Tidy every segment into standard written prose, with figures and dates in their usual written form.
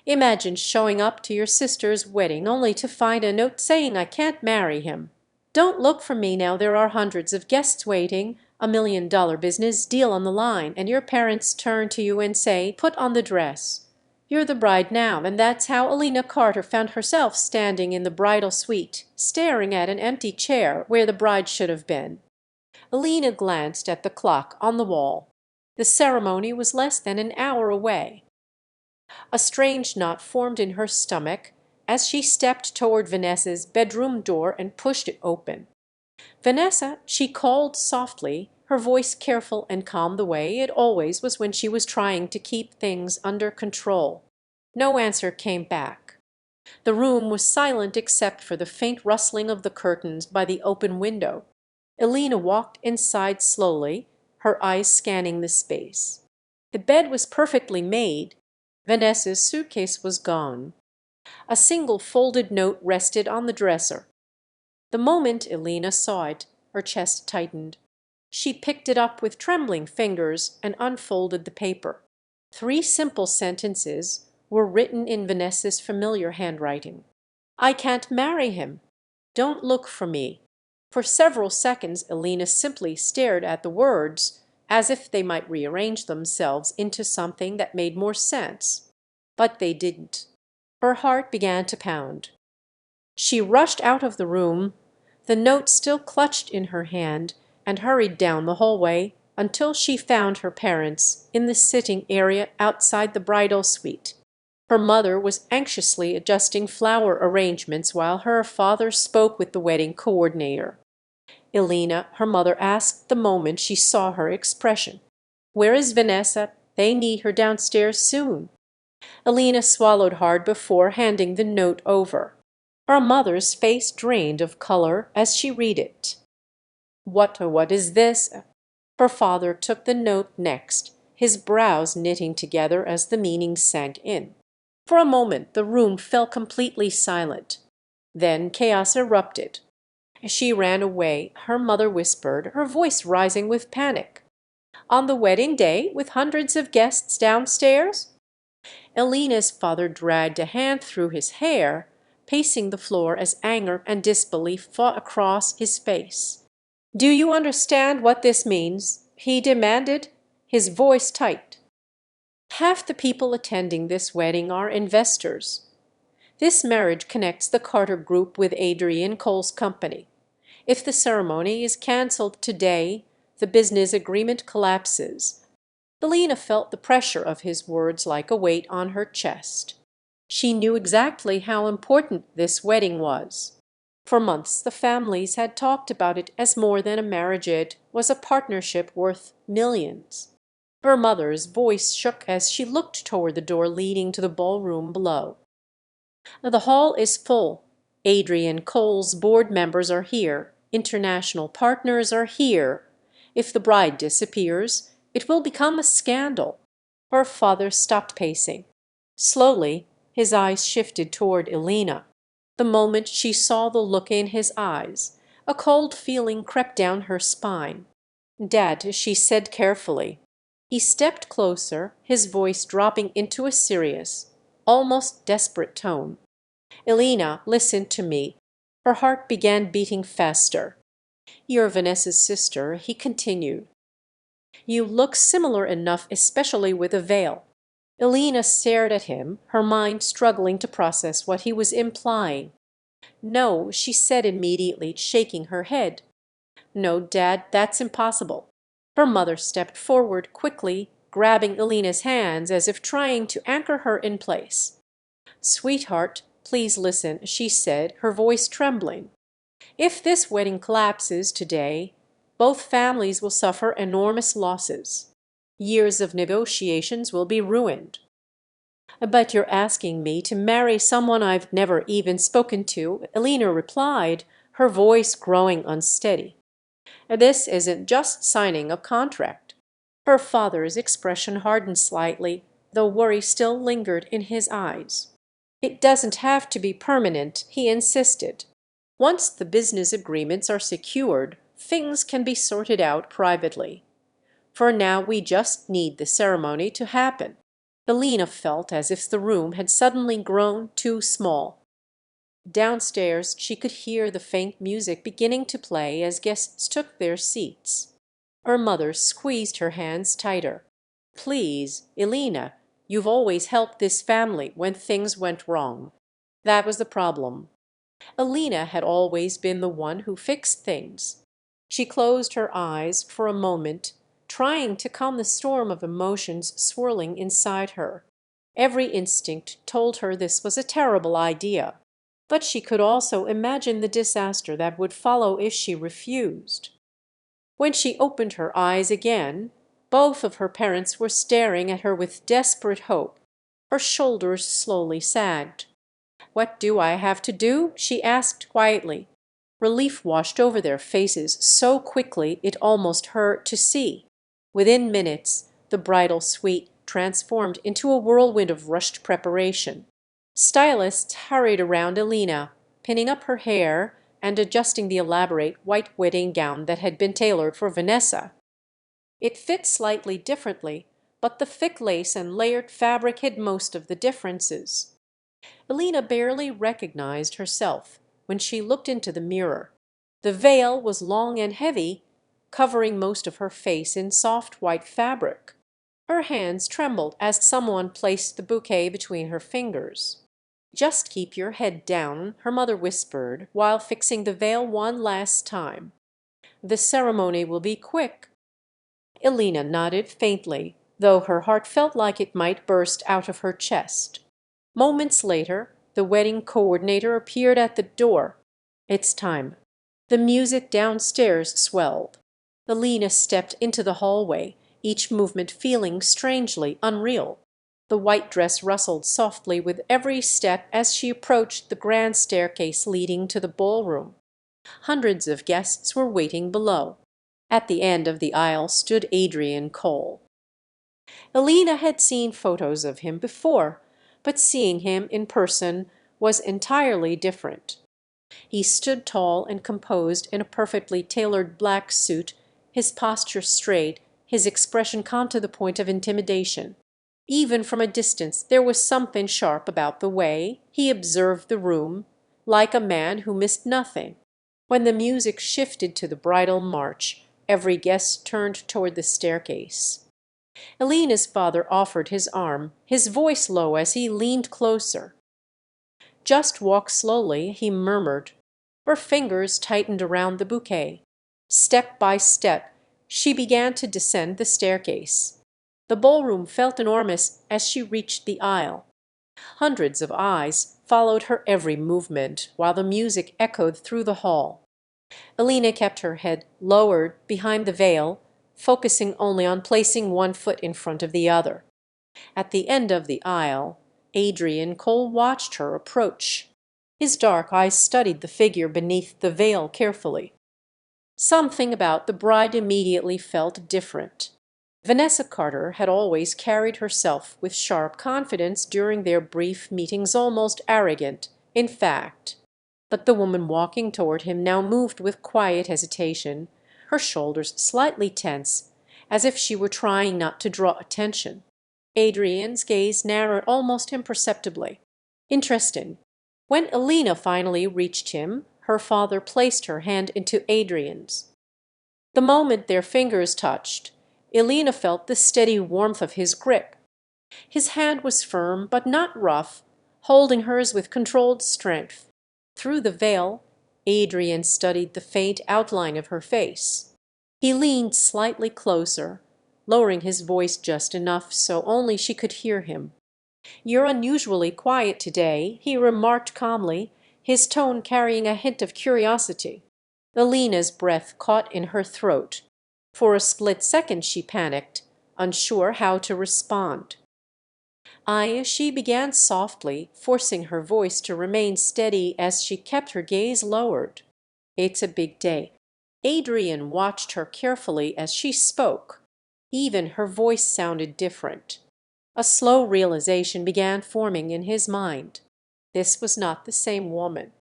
Imagine showing up to your sister's wedding only to find a note saying I can't marry him. Don't look for me now, there are hundreds of guests waiting, $1 million business deal on the line, and your parents turn to you and say, put on the dress. You're the bride now, and that's how Elena Carter found herself standing in the bridal suite, staring at an empty chair where the bride should have been. Elena glanced at the clock on the wall. The ceremony was less than an hour away. A strange knot formed in her stomach as she stepped toward Vanessa's bedroom door and pushed it open. "Vanessa," she called softly, her voice careful and calm the way it always was when she was trying to keep things under control. No answer came back. The room was silent except for the faint rustling of the curtains by the open window. Elena walked inside slowly, her eyes scanning the space. The bed was perfectly made. Vanessa's suitcase was gone. A single folded note rested on the dresser. The moment Elena saw it, her chest tightened. She picked it up with trembling fingers and unfolded the paper. 3 simple sentences were written in Vanessa's familiar handwriting. "I can't marry him. Don't look for me." For several seconds Elena simply stared at the words, as if they might rearrange themselves into something that made more sense. But they didn't. Her heart began to pound. She rushed out of the room, the note still clutched in her hand, and hurried down the hallway until she found her parents in the sitting area outside the bridal suite. Her mother was anxiously adjusting flower arrangements while her father spoke with the wedding coordinator. Elena, her mother asked the moment she saw her expression. "Where is Vanessa? They need her downstairs soon." Elena swallowed hard before handing the note over. Her mother's face drained of color as she read it. What is this?" Her father took the note next, his brows knitting together as the meaning sank in. For a moment the room fell completely silent. Then chaos erupted. She ran away, her mother whispered, her voice rising with panic. "On the wedding day, with hundreds of guests downstairs?" Elena's father dragged a hand through his hair, pacing the floor as anger and disbelief fought across his face. "Do you understand what this means?" he demanded, his voice tight. "Half the people attending this wedding are investors. This marriage connects the Carter Group with Adrian Cole's company. If the ceremony is cancelled today, the business agreement collapses." Elena felt the pressure of his words like a weight on her chest. She knew exactly how important this wedding was. For months the families had talked about it as more than a marriage, it was a partnership worth millions. Her mother's voice shook as she looked toward the door leading to the ballroom below. "The hall is full. Adrian Cole's board members are here. International partners are here. If the bride disappears, it will become a scandal." Her father stopped pacing. Slowly his eyes shifted toward Elena. The moment she saw the look in his eyes, a cold feeling crept down her spine. "Dad," she said carefully. He stepped closer, his voice dropping into a serious, almost desperate tone. "Elena, listen to me." Her heart began beating faster. "You're Vanessa's sister," he continued. "You look similar enough, especially with a veil." Elena stared at him, her mind struggling to process what he was implying. "No," she said immediately, shaking her head. "No, Dad, that's impossible." Her mother stepped forward quickly, grabbing Elena's hands as if trying to anchor her in place. "Sweetheart, please listen," she said, her voice trembling. "If this wedding collapses today, both families will suffer enormous losses. Years of negotiations will be ruined." "But you're asking me to marry someone I've never even spoken to," Elena replied, her voice growing unsteady. "This isn't just signing a contract." Her father's expression hardened slightly, though worry still lingered in his eyes. "It doesn't have to be permanent," he insisted. "Once the business agreements are secured, things can be sorted out privately. For now we just need the ceremony to happen." Elena felt as if the room had suddenly grown too small. Downstairs she could hear the faint music beginning to play as guests took their seats. Her mother squeezed her hands tighter. "Please, Elena, you've always helped this family when things went wrong." That was the problem. Elena had always been the one who fixed things. She closed her eyes for a moment, trying to calm the storm of emotions swirling inside her. Every instinct told her this was a terrible idea, but she could also imagine the disaster that would follow if she refused. When she opened her eyes again, both of her parents were staring at her with desperate hope. Her shoulders slowly sagged. "What do I have to do?" she asked quietly. Relief washed over their faces so quickly it almost hurt to see. Within minutes the bridal suite transformed into a whirlwind of rushed preparation. Stylists hurried around Elena, pinning up her hair and adjusting the elaborate white wedding gown that had been tailored for Vanessa. It fit slightly differently, but the thick lace and layered fabric hid most of the differences. Elena barely recognized herself when she looked into the mirror. The veil was long and heavy, covering most of her face in soft white fabric. Her hands trembled as someone placed the bouquet between her fingers. "Just keep your head down," her mother whispered, while fixing the veil one last time. "The ceremony will be quick." Elena nodded faintly, though her heart felt like it might burst out of her chest. Moments later, the wedding coordinator appeared at the door. "It's time." The music downstairs swelled. Elena stepped into the hallway, each movement feeling strangely unreal. The white dress rustled softly with every step as she approached the grand staircase leading to the ballroom. Hundreds of guests were waiting below. At the end of the aisle stood Adrian Cole. Elena had seen photos of him before, but seeing him in person was entirely different. He stood tall and composed in a perfectly tailored black suit, his posture straight, his expression calm to the point of intimidation. Even from a distance there was something sharp about the way he observed the room, like a man who missed nothing. When the music shifted to the bridal march, every guest turned toward the staircase. Elena's father offered his arm, his voice low as he leaned closer. "Just walk slowly," he murmured. Her fingers tightened around the bouquet. Step by step she began to descend the staircase. The ballroom felt enormous as she reached the aisle. Hundreds of eyes followed her every movement, while the music echoed through the hall. Elena kept her head lowered behind the veil, focusing only on placing one foot in front of the other. At the end of the aisle, Adrian Cole watched her approach. His dark eyes studied the figure beneath the veil carefully. Something about the bride immediately felt different. Vanessa Carter had always carried herself with sharp confidence during their brief meetings, almost arrogant, in fact. But the woman walking toward him now moved with quiet hesitation, her shoulders slightly tense, as if she were trying not to draw attention. Adrian's gaze narrowed almost imperceptibly. Interesting. When Elena finally reached him, her father placed her hand into Adrian's. The moment their fingers touched, Elena felt the steady warmth of his grip. His hand was firm but not rough, holding hers with controlled strength. Through the veil, Adrian studied the faint outline of her face. He leaned slightly closer, lowering his voice just enough so only she could hear him. "You're unusually quiet today," he remarked calmly, his tone carrying a hint of curiosity. Elena's breath caught in her throat. For a split second she panicked, unsure how to respond. She began softly, forcing her voice to remain steady as she kept her gaze lowered. "It's a big day." Adrian watched her carefully as she spoke. Even her voice sounded different. A slow realization began forming in his mind. This was not the same woman.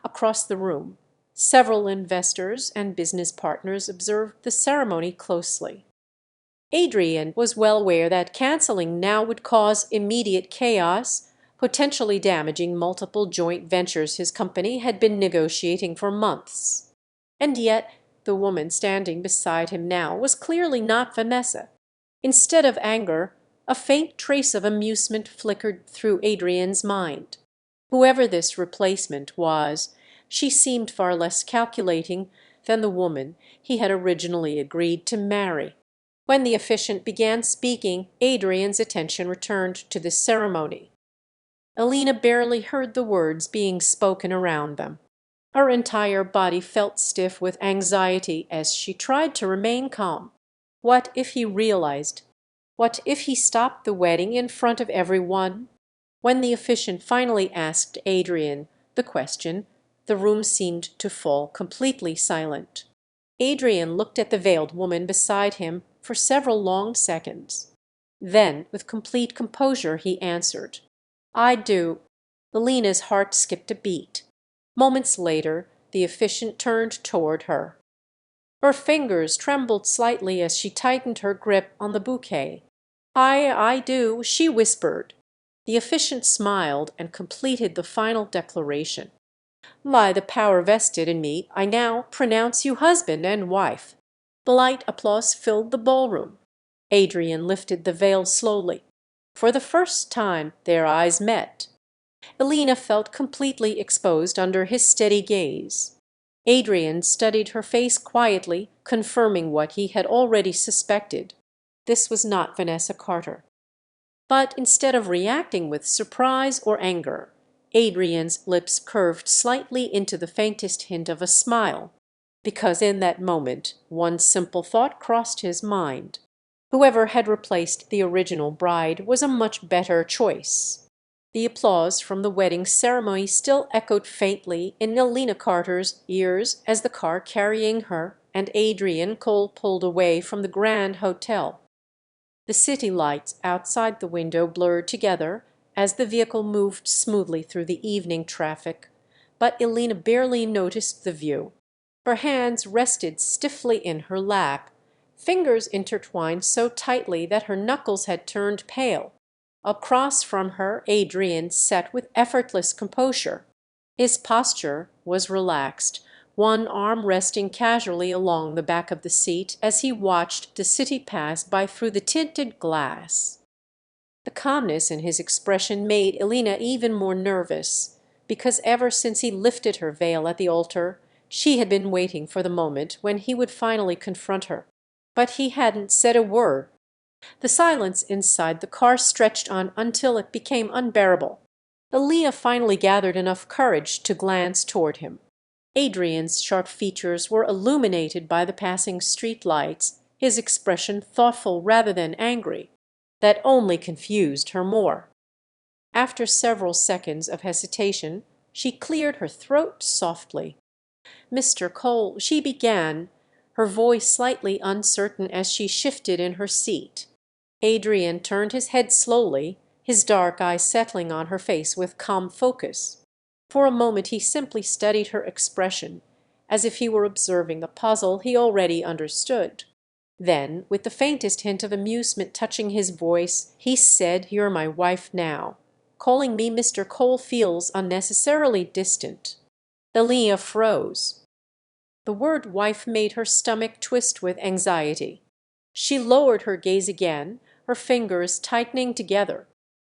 Across the room, several investors and business partners observed the ceremony closely. Adrian was well aware that canceling now would cause immediate chaos, potentially damaging multiple joint ventures his company had been negotiating for months. And yet the woman standing beside him now was clearly not Vanessa. Instead of anger, a faint trace of amusement flickered through Adrian's mind. Whoever this replacement was, she seemed far less calculating than the woman he had originally agreed to marry. When the officiant began speaking, Adrian's attention returned to the ceremony. Elena barely heard the words being spoken around them. Her entire body felt stiff with anxiety as she tried to remain calm. What if he realized? What if he stopped the wedding in front of everyone? When the officiant finally asked Adrian the question, the room seemed to fall completely silent. Adrian looked at the veiled woman beside him for several long seconds. Then, with complete composure, he answered, "I do." Elena's heart skipped a beat. Moments later, the officiant turned toward her. Her fingers trembled slightly as she tightened her grip on the bouquet. I do," she whispered. The officiant smiled and completed the final declaration. "By the power vested in me, I now pronounce you husband and wife." The light applause filled the ballroom. Adrian lifted the veil slowly. For the first time their eyes met. Elena felt completely exposed under his steady gaze. Adrian studied her face quietly, confirming what he had already suspected. This was not Vanessa Carter. But instead of reacting with surprise or anger, Adrian's lips curved slightly into the faintest hint of a smile, because in that moment one simple thought crossed his mind. Whoever had replaced the original bride was a much better choice. The applause from the wedding ceremony still echoed faintly in Elena Carter's ears as the car carrying her and Adrian Cole pulled away from the Grand Hotel. The city lights outside the window blurred together as the vehicle moved smoothly through the evening traffic, but Elena barely noticed the view. Her hands rested stiffly in her lap, fingers intertwined so tightly that her knuckles had turned pale. Across from her, Adrian sat with effortless composure. His posture was relaxed, one arm resting casually along the back of the seat as he watched the city pass by through the tinted glass. The calmness in his expression made Elena even more nervous, because ever since he lifted her veil at the altar, she had been waiting for the moment when he would finally confront her. But he hadn't said a word. The silence inside the car stretched on until it became unbearable. Elena finally gathered enough courage to glance toward him. Adrian's sharp features were illuminated by the passing street lights, his expression thoughtful rather than angry. That only confused her more. After several seconds of hesitation, she cleared her throat softly. "Mr. Cole," she began, her voice slightly uncertain as she shifted in her seat. Adrian turned his head slowly, his dark eyes settling on her face with calm focus. For a moment he simply studied her expression, as if he were observing a puzzle he already understood. Then, with the faintest hint of amusement touching his voice, he said, "You're my wife now. Calling me Mr. Cole feels unnecessarily distant." Elena froze. The word wife made her stomach twist with anxiety. She lowered her gaze again, her fingers tightening together.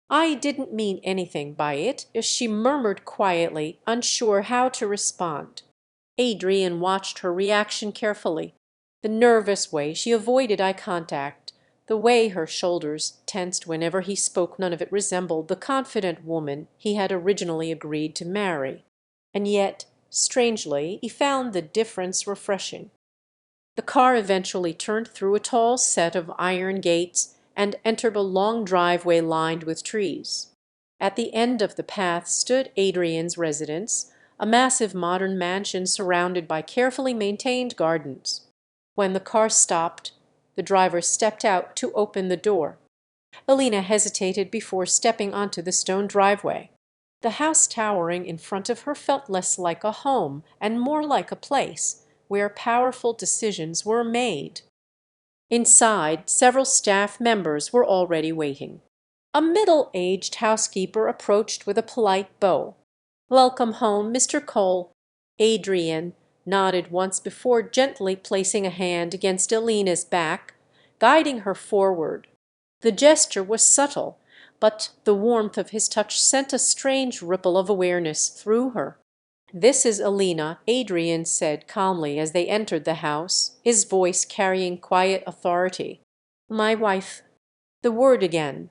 "I didn't mean anything by it," she murmured quietly, unsure how to respond. Adrian watched her reaction carefully. The nervous way she avoided eye contact, the way her shoulders tensed whenever he spoke, none of it resembled the confident woman he had originally agreed to marry. And yet, strangely, he found the difference refreshing. The car eventually turned through a tall set of iron gates and entered a long driveway lined with trees. At the end of the path stood Adrian's residence, a massive modern mansion surrounded by carefully maintained gardens. When the car stopped, the driver stepped out to open the door. Elena hesitated before stepping onto the stone driveway. The house towering in front of her felt less like a home and more like a place where powerful decisions were made. Inside, several staff members were already waiting. A middle-aged housekeeper approached with a polite bow. "Welcome home, Mr. Cole." Adrian nodded once before gently placing a hand against Elena's back, guiding her forward. The gesture was subtle, but the warmth of his touch sent a strange ripple of awareness through her. "This is Elena," Adrian said calmly as they entered the house, his voice carrying quiet authority. "My wife." The word again.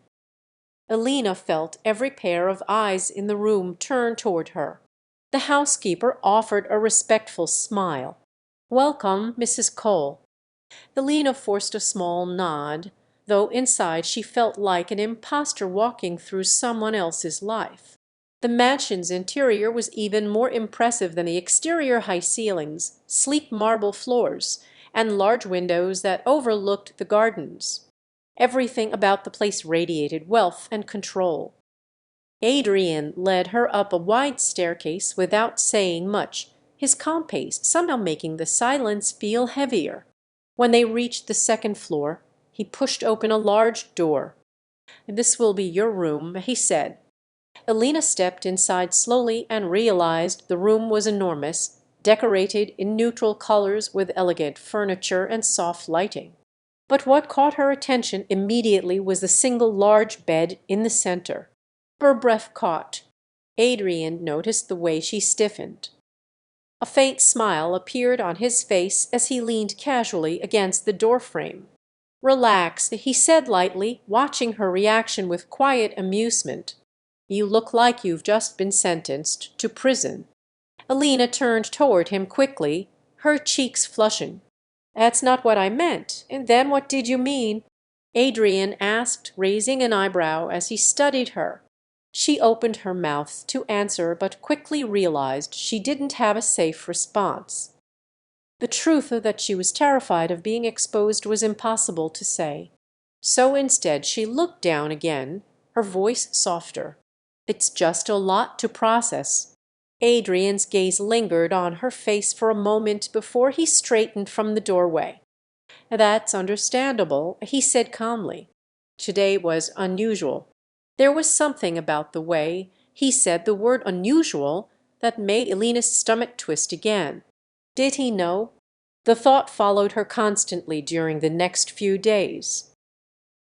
Elena felt every pair of eyes in the room turn toward her. The housekeeper offered a respectful smile. "Welcome, Mrs. Cole." Elena forced a small nod, though inside she felt like an impostor walking through someone else's life. The mansion's interior was even more impressive than the exterior: high ceilings, sleek marble floors, and large windows that overlooked the gardens. Everything about the place radiated wealth and control. Adrian led her up a wide staircase without saying much, his calm pace somehow making the silence feel heavier. When they reached the second floor, he pushed open a large door. "This will be your room," he said. Elena stepped inside slowly and realized the room was enormous, decorated in neutral colors with elegant furniture and soft lighting. But what caught her attention immediately was the single large bed in the center. Her breath caught. Adrian noticed the way she stiffened. A faint smile appeared on his face as he leaned casually against the doorframe. "Relax," he said lightly, watching her reaction with quiet amusement. "You look like you've just been sentenced to prison." Elena turned toward him quickly, her cheeks flushing. "That's not what I meant. And then what did you mean?" Adrian asked, raising an eyebrow as he studied her. She opened her mouth to answer, but quickly realized she didn't have a safe response. The truth that she was terrified of being exposed was impossible to say. So instead she looked down again, her voice softer. "It's just a lot to process." Adrian's gaze lingered on her face for a moment before he straightened from the doorway. "That's understandable," he said calmly. "Today was unusual." There was something about the way he said the word "unusual" that made Elena's stomach twist again. Did he know? The thought followed her constantly during the next few days.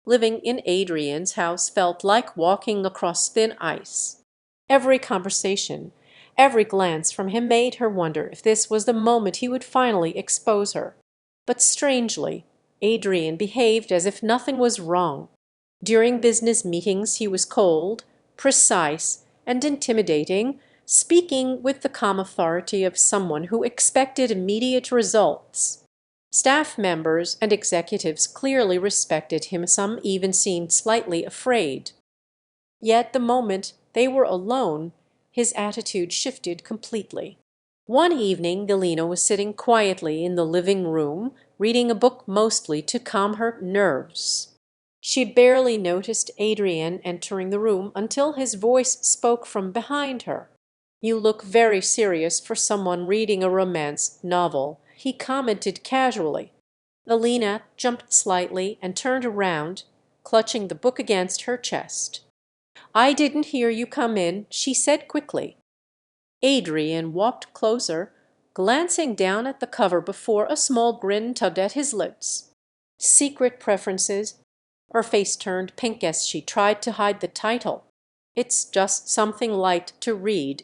Living in Adrian's house felt like walking across thin ice. Every conversation, every glance from him made her wonder if this was the moment he would finally expose her. But strangely, Adrian behaved as if nothing was wrong. During business meetings he was cold, precise, and intimidating, speaking with the calm authority of someone who expected immediate results. Staff members and executives clearly respected him, some even seemed slightly afraid. Yet the moment they were alone, his attitude shifted completely. One evening Elena was sitting quietly in the living room, reading a book mostly to calm her nerves. She barely noticed Adrian entering the room until his voice spoke from behind her. "You look very serious for someone reading a romance novel," he commented casually. Elena jumped slightly and turned around, clutching the book against her chest. "I didn't hear you come in," she said quickly. Adrian walked closer, glancing down at the cover before a small grin tugged at his lips. "Secret preferences?" Her face turned pink as she tried to hide the title. "It's just something light to read."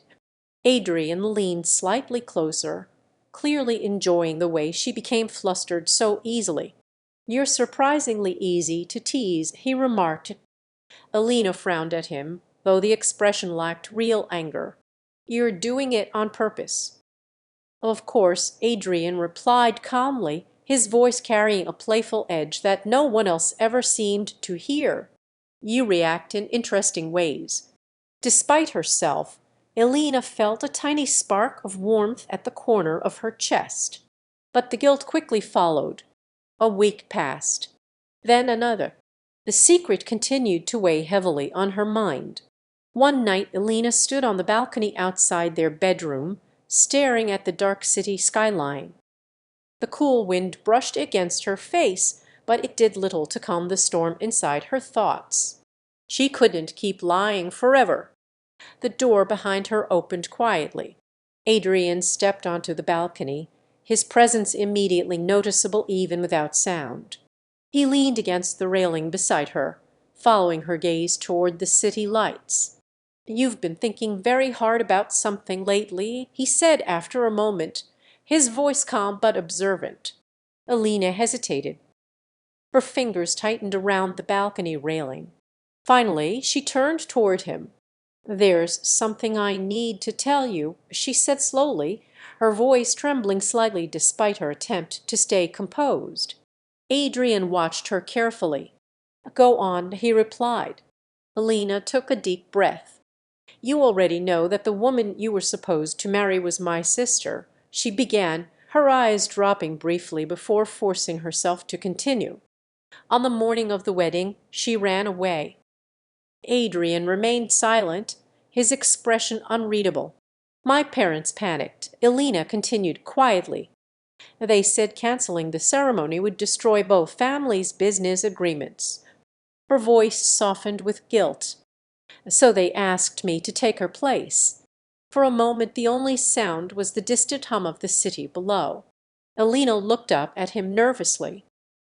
Adrian leaned slightly closer, clearly enjoying the way she became flustered so easily. "You're surprisingly easy to tease," he remarked. Elena frowned at him, though the expression lacked real anger. "You're doing it on purpose." Of course, Adrian replied calmly, his voice carrying a playful edge that no one else ever seemed to hear. "You react in interesting ways." Despite herself, Elena felt a tiny spark of warmth at the corner of her chest. But the guilt quickly followed. A week passed. Then another. The secret continued to weigh heavily on her mind. One night Elena stood on the balcony outside their bedroom, staring at the dark city skyline. The cool wind brushed against her face, but it did little to calm the storm inside her thoughts. She couldn't keep lying forever. The door behind her opened quietly. Adrian stepped onto the balcony, his presence immediately noticeable even without sound. He leaned against the railing beside her, following her gaze toward the city lights. "You've been thinking very hard about something lately," he said after a moment, his voice calm but observant. Elena hesitated. Her fingers tightened around the balcony railing. Finally she turned toward him. "There's something I need to tell you," she said slowly, her voice trembling slightly despite her attempt to stay composed. Adrian watched her carefully. "Go on," he replied. Elena took a deep breath. "You already know that the woman you were supposed to marry was my sister," she began, her eyes dropping briefly before forcing herself to continue. "On the morning of the wedding she ran away." Adrian remained silent, his expression unreadable. "My parents panicked," Elena continued quietly. "They said canceling the ceremony would destroy both families' business agreements." Her voice softened with guilt. "So they asked me to take her place." For a moment the only sound was the distant hum of the city below. Elena looked up at him nervously.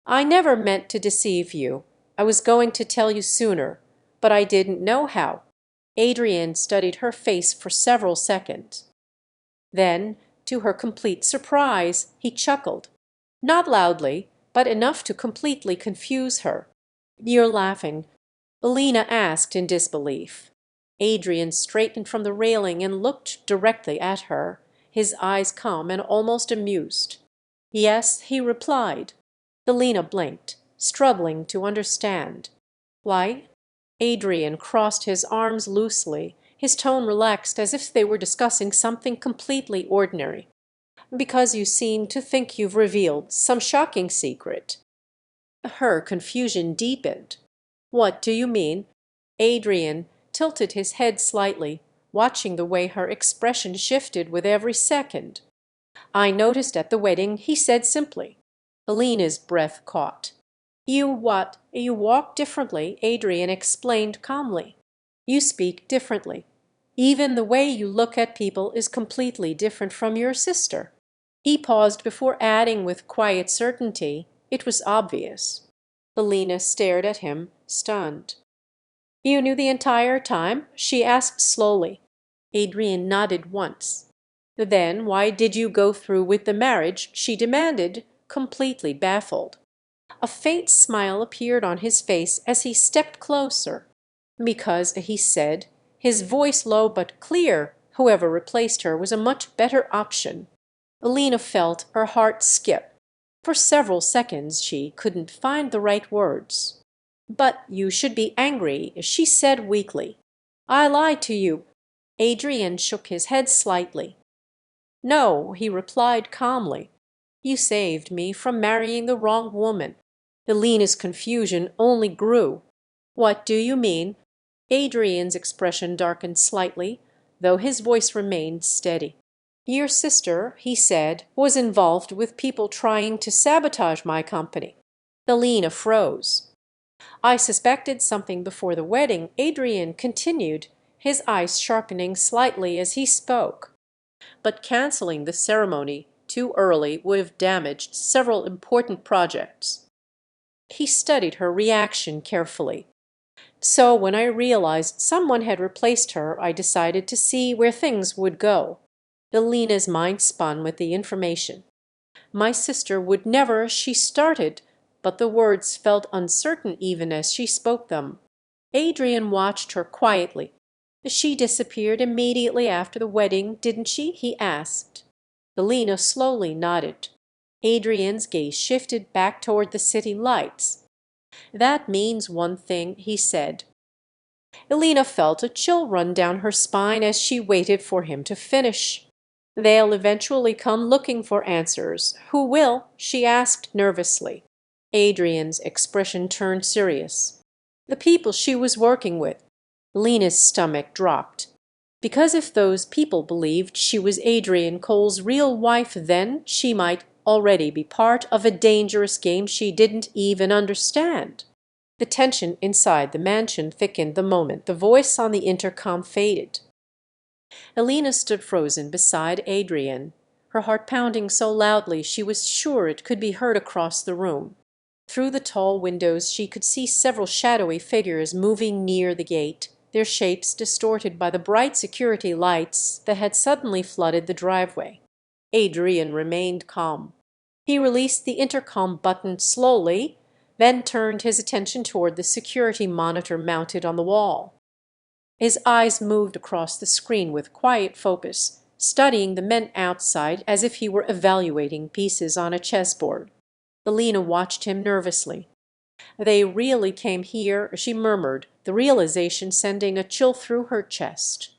"I never meant to deceive you. I was going to tell you sooner, but I didn't know how." Adrian studied her face for several seconds. Then, to her complete surprise, he chuckled. Not loudly, but enough to completely confuse her. "You're laughing," Elena asked in disbelief. Adrian straightened from the railing and looked directly at her, his eyes calm and almost amused. "Yes," he replied. Elena blinked, struggling to understand. "Why?" Adrian crossed his arms loosely, his tone relaxed as if they were discussing something completely ordinary. "Because you seem to think you've revealed some shocking secret." Her confusion deepened. "What do you mean?" Adrian tilted his head slightly, watching the way her expression shifted with every second. "I noticed at the wedding," he said simply. Elena's breath caught. "You what? You walk differently," Adrian explained calmly. "You speak differently. Even the way you look at people is completely different from your sister." He paused before adding with quiet certainty, "It was obvious." Elena stared at him, stunned. "You knew the entire time?" she asked slowly. Adrian nodded once. "Then why did you go through with the marriage?" she demanded, completely baffled. A faint smile appeared on his face as he stepped closer. "Because," he said, his voice low but clear, whoever replaced her was a much better option. Elena felt her heart skip. For several seconds she couldn't find the right words. "But you should be angry," she said weakly. "I lied to you." Adrian shook his head slightly. "No," he replied calmly. "You saved me from marrying the wrong woman." Elena's confusion only grew. "What do you mean?" Adrian's expression darkened slightly, though his voice remained steady. "Your sister," he said, "was involved with people trying to sabotage my company." Elena froze. "I suspected something before the wedding," Adrian continued, his eyes sharpening slightly as he spoke. "But canceling the ceremony too early would have damaged several important projects." He studied her reaction carefully. "So when I realized someone had replaced her, I decided to see where things would go." Elena's mind spun with the information. "My sister would never," she started, but the words felt uncertain even as she spoke them. Adrian watched her quietly. "She disappeared immediately after the wedding, didn't she?" he asked. Elena slowly nodded. Adrian's gaze shifted back toward the city lights. "That means one thing," he said. Elena felt a chill run down her spine as she waited for him to finish. "They'll eventually come looking for answers. Who will?" she asked nervously. Adrian's expression turned serious. "The people she was working with." Lena's stomach dropped. Because if those people believed she was Adrian Cole's real wife, then she might already be part of a dangerous game she didn't even understand. The tension inside the mansion thickened the moment the voice on the intercom faded. Elena stood frozen beside Adrian, her heart pounding so loudly she was sure it could be heard across the room. Through the tall windows she could see several shadowy figures moving near the gate, their shapes distorted by the bright security lights that had suddenly flooded the driveway. Adrian remained calm. He released the intercom button slowly, then turned his attention toward the security monitor mounted on the wall. His eyes moved across the screen with quiet focus, studying the men outside as if he were evaluating pieces on a chessboard. Elena watched him nervously. "They really came here," she murmured, the realization sending a chill through her chest.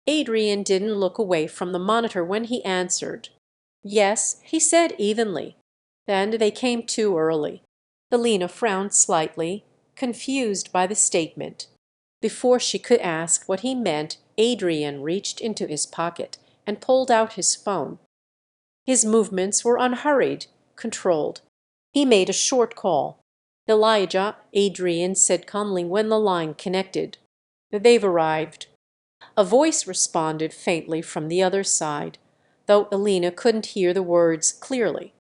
Adrian didn't look away from the monitor when he answered. "Yes," he said evenly. "Then they came too early." Elena frowned slightly, confused by the statement. Before she could ask what he meant, Adrian reached into his pocket and pulled out his phone. His movements were unhurried, controlled. He made a short call. "Elijah," Adrian said calmly when the line connected. "They've arrived." A voice responded faintly from the other side, though Elena couldn't hear the words clearly.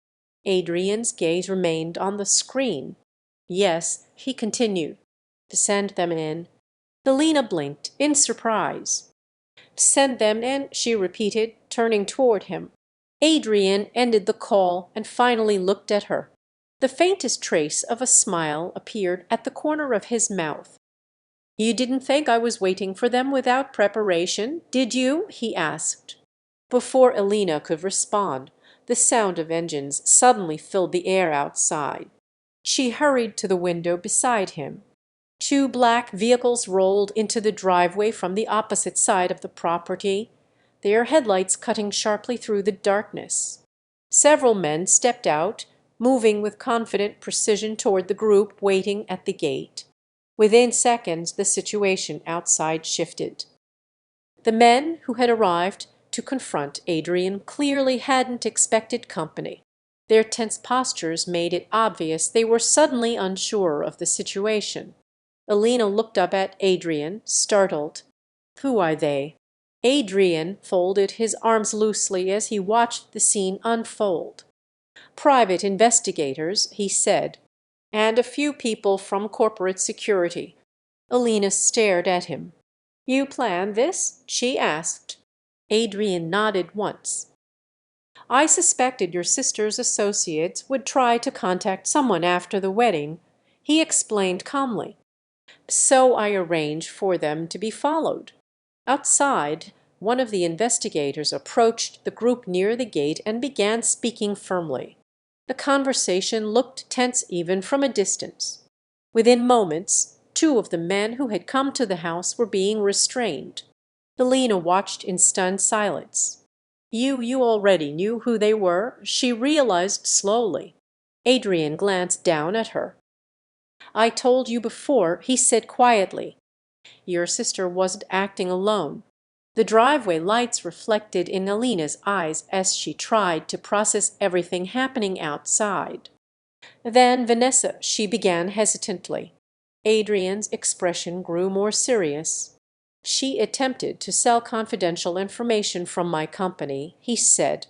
Adrian's gaze remained on the screen. "Yes," he continued. "Send them in." Elena blinked in surprise. "Send them in," she repeated, turning toward him. Adrian ended the call and finally looked at her. The faintest trace of a smile appeared at the corner of his mouth. "You didn't think I was waiting for them without preparation, did you?" he asked. Before Elena could respond, the sound of engines suddenly filled the air outside. She hurried to the window beside him. Two black vehicles rolled into the driveway from the opposite side of the property, their headlights cutting sharply through the darkness. Several men stepped out, moving with confident precision toward the group waiting at the gate. Within seconds, the situation outside shifted. The men who had arrived to confront Adrian clearly hadn't expected company. Their tense postures made it obvious they were suddenly unsure of the situation. Elena looked up at Adrian, startled. "Who are they?" Adrian folded his arms loosely as he watched the scene unfold. "Private investigators," he said, "and a few people from corporate security." Elena stared at him. "You planned this?" she asked. Adrian nodded once. "I suspected your sister's associates would try to contact someone after the wedding," he explained calmly. "So I arranged for them to be followed." Outside, one of the investigators approached the group near the gate and began speaking firmly. The conversation looked tense even from a distance. Within moments, two of the men who had come to the house were being restrained. Elena watched in stunned silence. You already knew who they were," she realized slowly. Adrian glanced down at her. "I told you before," he said quietly. "Your sister wasn't acting alone." The driveway lights reflected in Elena's eyes as she tried to process everything happening outside. "Then, Vanessa," she began hesitantly. Adrian's expression grew more serious. "She attempted to sell confidential information from my company," he said.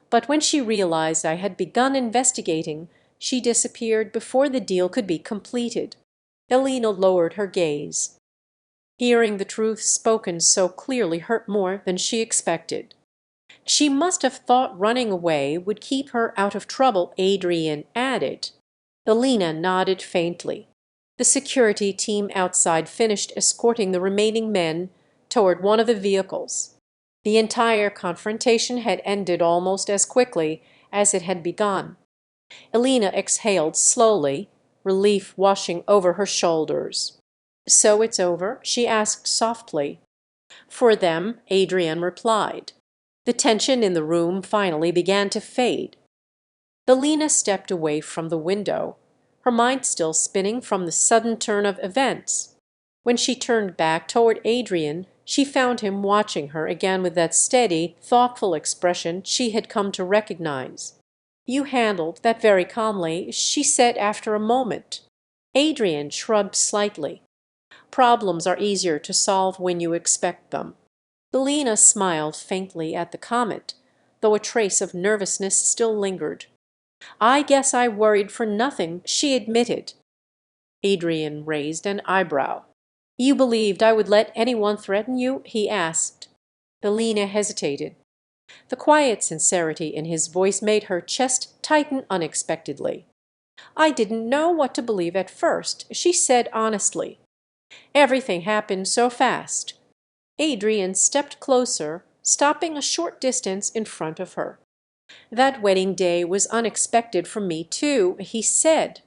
"But when she realized I had begun investigating, she disappeared before the deal could be completed." Elena lowered her gaze. Hearing the truth spoken so clearly hurt more than she expected. "She must have thought running away would keep her out of trouble," Adrian added. Elena nodded faintly. The security team outside finished escorting the remaining men toward one of the vehicles. The entire confrontation had ended almost as quickly as it had begun. Elena exhaled slowly, relief washing over her shoulders. "So it's over?" she asked softly. "For them," Adrian replied. The tension in the room finally began to fade. Elena stepped away from the window, her mind still spinning from the sudden turn of events. When she turned back toward Adrian, she found him watching her again with that steady, thoughtful expression she had come to recognize. "You handled that very calmly," she said after a moment. Adrian shrugged slightly. "Problems are easier to solve when you expect them." Elena smiled faintly at the comment, though a trace of nervousness still lingered. "I guess I worried for nothing," she admitted. Adrian raised an eyebrow. "You believed I would let anyone threaten you?" he asked. Elena hesitated. The quiet sincerity in his voice made her chest tighten unexpectedly. "I didn't know what to believe at first," she said honestly. "Everything happened so fast." Adrian stepped closer, stopping a short distance in front of her. "That wedding day was unexpected for me too," he said.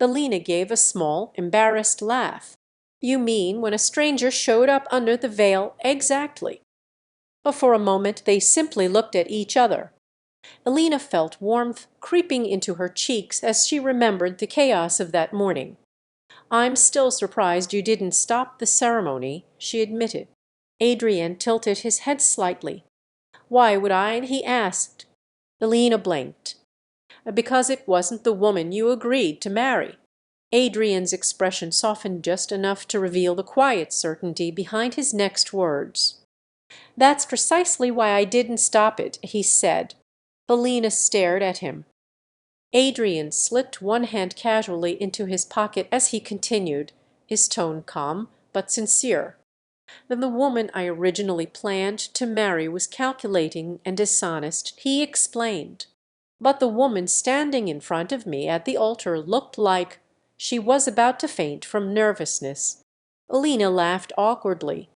Elena gave a small, embarrassed laugh. "You mean when a stranger showed up under the veil?" "Exactly." For a moment they simply looked at each other. Elena felt warmth creeping into her cheeks as she remembered the chaos of that morning. "I'm still surprised you didn't stop the ceremony," she admitted. Adrian tilted his head slightly. "Why would I?" he asked. Elena blinked. "Because it wasn't the woman you agreed to marry." Adrian's expression softened just enough to reveal the quiet certainty behind his next words. "That's precisely why I didn't stop it," he said. Elena stared at him. Adrian slipped one hand casually into his pocket as he continued, his tone calm but sincere. "Then the woman I originally planned to marry was calculating and dishonest," he explained. "But the woman standing in front of me at the altar looked like—" She was about to faint from nervousness. Elena laughed awkwardly.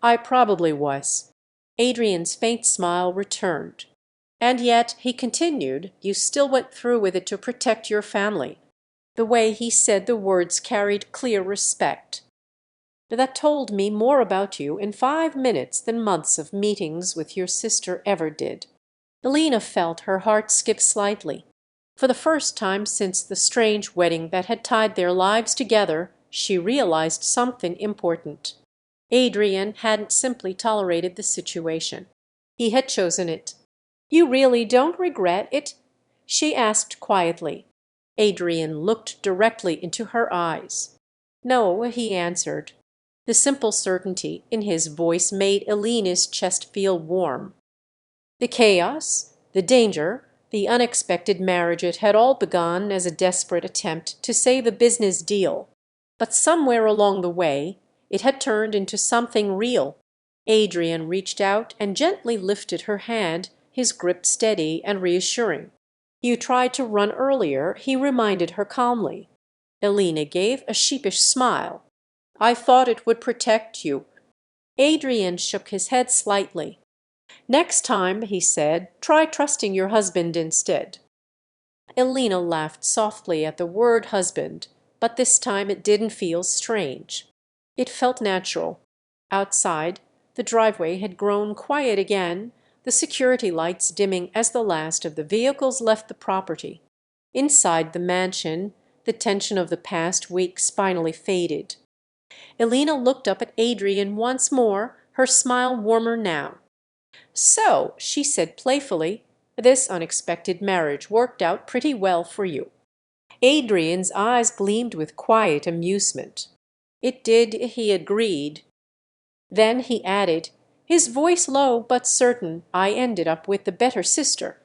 "I probably was." Adrian's faint smile returned. "And yet," he continued, "you still went through with it to protect your family." The way he said the words carried clear respect. "That told me more about you in 5 minutes than months of meetings with your sister ever did." Elena felt her heart skip slightly. For the first time since the strange wedding that had tied their lives together, she realized something important. Adrian hadn't simply tolerated the situation. He had chosen it. "You really don't regret it?" she asked quietly. Adrian looked directly into her eyes. "No," he answered. The simple certainty in his voice made Elena's chest feel warm. The chaos, the danger, the unexpected marriage, it had all begun as a desperate attempt to save a business deal. But somewhere along the way it had turned into something real. Adrian reached out and gently lifted her hand, his grip steady and reassuring. "You tried to run earlier," he reminded her calmly. Elena gave a sheepish smile. "I thought it would protect you." Adrian shook his head slightly. "Next time," he said, "try trusting your husband instead." Elena laughed softly at the word husband, but this time it didn't feel strange. It felt natural. Outside, the driveway had grown quiet again, the security lights dimming as the last of the vehicles left the property. Inside the mansion, the tension of the past weeks finally faded. Elena looked up at Adrian once more, her smile warmer now. "So," she said playfully, "this unexpected marriage worked out pretty well for you." Adrian's eyes gleamed with quiet amusement. "It did," he agreed. Then he added, his voice low but certain, "I ended up with the better sister."